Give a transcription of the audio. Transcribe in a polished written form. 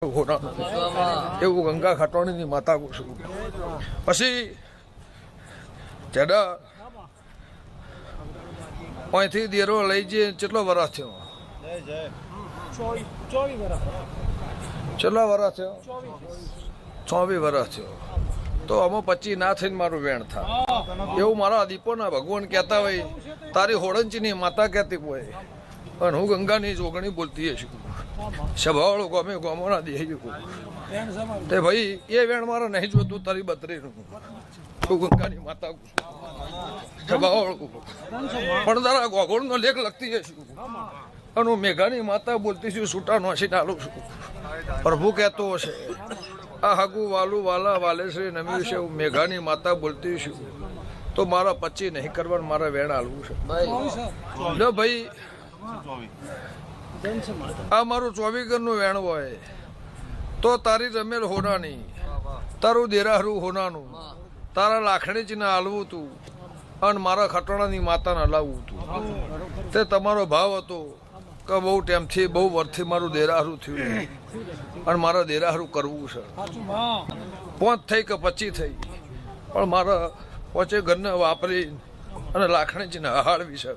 એવું ગંગા ખાટવાણીની માતા છું. પછી ચડા અહીંથી દેરો લઈ જઈએ. કેટલો વરસ થયો? કેટલા વરસ થયો? 24 વરસ થયો. તો આમાં 25 ના થઈને મારું વેણ થાય એવું મારા દીપોના ભગવાન કહેતા હોય. તારી હોળંચીની માતા કહેતી હોય અને હું ગંગાની જોગણી બોલતી છું. સભાવાળો ગમે ગમોના દે તે ભાઈ એ વેણ મારે નહીં જોતું. તારી બત્રીનું હું ગંગાની માતા સભાવાળો પણ તારા ગોગોળનો લેખ લખતી છું અને હું મેઘાની માતા બોલતી છું. છૂટા નોસી ડાલું છું. પ્રભુ કહેતો હશે આ હાગુ વાલું વાલા વાલે શ્રી નમ્યું છે. હું મેઘાની માતા બોલતી છું તો મારા 25 નહીં કરવાનું, મારા વેણ હાલવું છે. ભાઈ આ મારું 24 ઘરનું વેણ હોય તો તારી રમેલ હોનાની, તારું દેરાહરું હોનાનું, તારા લાખણીચીને હાલવું તું અને મારા ખટોણાની માતાને હલાવવું તું. તે તમારો ભાવ હતો કે બહુ ટાઈમથી બહુ વર્ષથી મારું દેરાહરું થયું અને મારા દેરાહરું કરવું છે. 5 થઈ કે 25 થઈ પણ મારા 5 ઘરને વાપરી અને લાખણીચીને હાળવી છે.